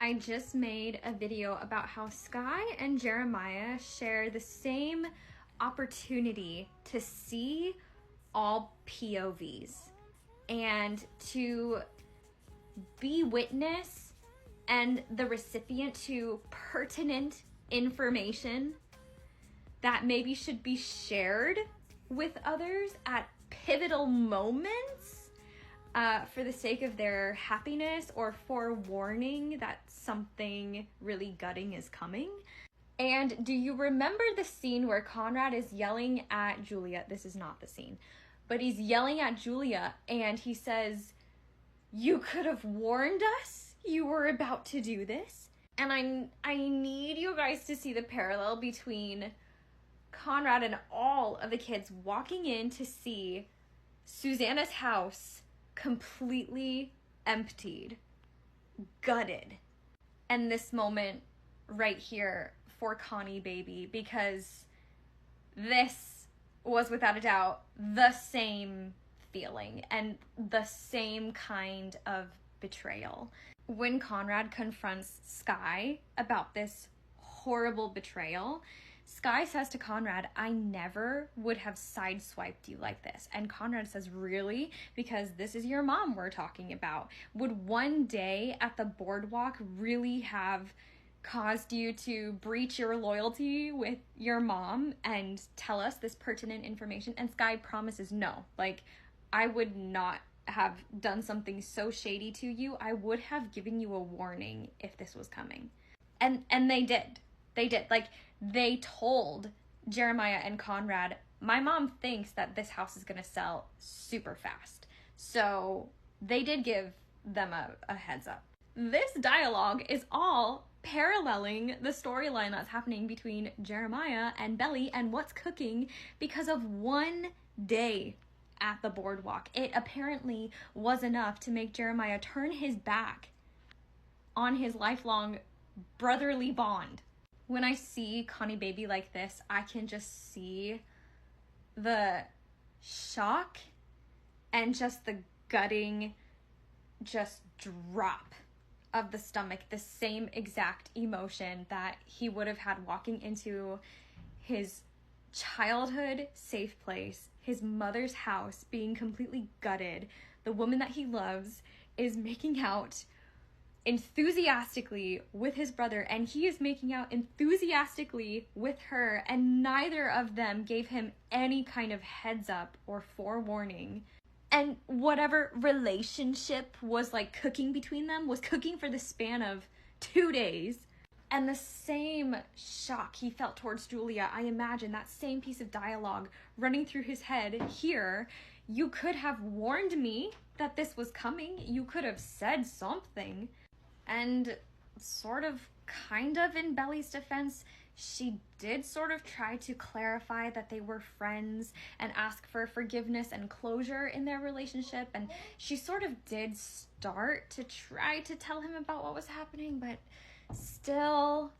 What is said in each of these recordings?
I just made a video about how Sky and Jeremiah share the same opportunity to see all POVs and to be witness and the recipient to pertinent information that maybe should be shared with others at pivotal moments for the sake of their happiness or forewarning that something really gutting is coming. And do you remember the scene where Conrad is yelling at Julia? This is not the scene, but he's yelling at Julia and he says, "You could have warned us you were about to do this." And I need you guys to see the parallel between Conrad and all of the kids walking in to see Susanna's house completely emptied, gutted. And this moment right here for Connie baby, because this was without a doubt the same feeling and the same kind of betrayal. When Conrad confronts Sky about this horrible betrayal, Sky says to Conrad, "I never would have sideswiped you like this." And Conrad says, "Really? Because this is your mom we're talking about. Would one day at the boardwalk really have caused you to breach your loyalty with your mom and tell us this pertinent information?" And Sky promises, "No, like, I would not have done something so shady to you. I would have given you a warning if this was coming." And they did. They did. Like, they told Jeremiah and Conrad, "My mom thinks that this house is going to sell super fast." So they did give them a heads up. This dialogue is all paralleling the storyline that's happening between Jeremiah and Belly and what's cooking because of one day at the boardwalk. It apparently was enough to make Jeremiah turn his back on his lifelong brotherly bond. When I see Connie baby like this, I can just see the shock and just the gutting just drop of the stomach, the same exact emotion that he would have had walking into his childhood safe place, his mother's house being completely gutted. The woman that he loves is making out enthusiastically with his brother, and he is making out enthusiastically with her, and neither of them gave him any kind of heads up or forewarning. And whatever relationship was like cooking between them was cooking for the span of 2 days. And the same shock he felt towards Julia, I imagine that same piece of dialogue running through his head here. "You could have warned me that this was coming. You could have said something." And sort of, kind of in Belly's defense, she did sort of try to clarify that they were friends and ask for forgiveness and closure in their relationship. And she sort of did start to try to tell him about what was happening, but still,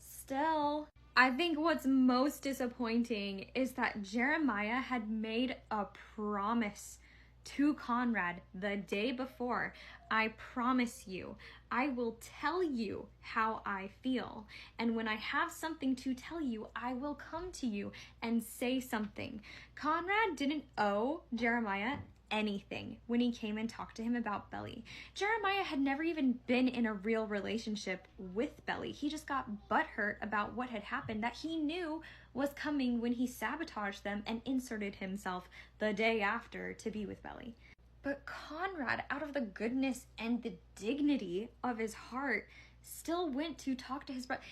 I think what's most disappointing is that Jeremiah had made a promise to Conrad the day before. "I promise you, I will tell you how I feel. And when I have something to tell you, I will come to you and say something." Conrad didn't owe Jeremiah anything when he came and talked to him about Belly. Jeremiah had never even been in a real relationship with Belly. He just got butthurt about what had happened that he knew was coming when he sabotaged them and inserted himself the day after to be with Belly. But Conrad, out of the goodness and the dignity of his heart, still went to talk to his brother.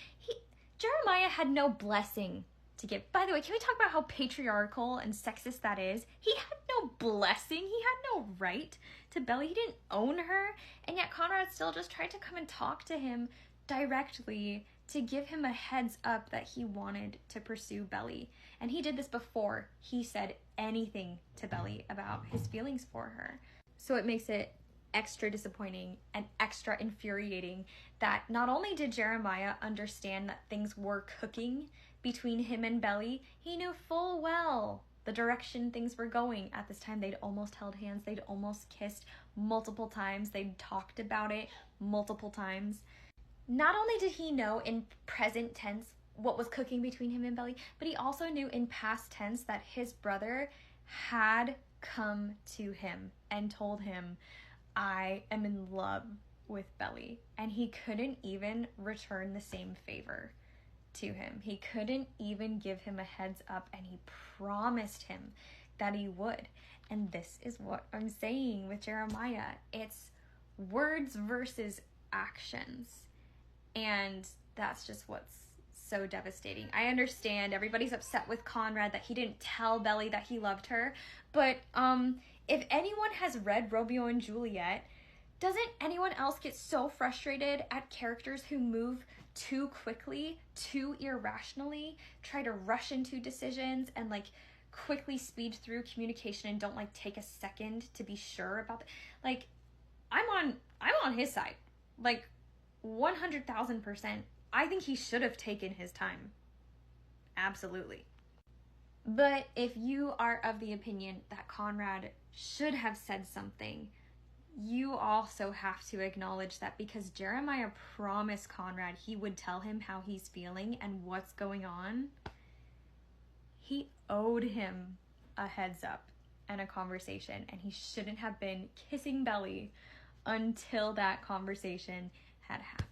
Jeremiah had no blessing to give. By the way, can we talk about how patriarchal and sexist that is? He had no blessing. He had no right to Belly. He didn't own her. And yet Conrad still just tried to come and talk to him directly to give him a heads up that he wanted to pursue Belly. And he did this before he said anything to Belly about his feelings for her. So it makes it extra disappointing and extra infuriating that not only did Jeremiah understand that things were cooking between him and Belly, he knew full well the direction things were going at this time. They'd almost held hands, they'd almost kissed multiple times, they'd talked about it multiple times. not only did he know in present tense what was cooking between him and Belly, but he also knew in past tense that his brother had come to him and told him, I am in love with Belly. And he couldn't even return the same favor to him. He couldn't even give him a heads up, and he promised him that he would. And this is what I'm saying with Jeremiah. It's words versus actions. And that's just what's so devastating. I understand everybody's upset with Conrad that he didn't tell Belly that he loved her. But if anyone has read Romeo and Juliet, doesn't anyone else get so frustrated at characters who move too quickly, too irrationally, try to rush into decisions and like quickly speed through communication and don't like take a second to be sure about like I'm on his side. Like 100,000%. I think he should have taken his time. Absolutely. But if you are of the opinion that Conrad should have said something, you also have to acknowledge that because Jeremiah promised Conrad he would tell him how he's feeling and what's going on, he owed him a heads up and a conversation, and he shouldn't have been kissing Belly until that conversation had happened.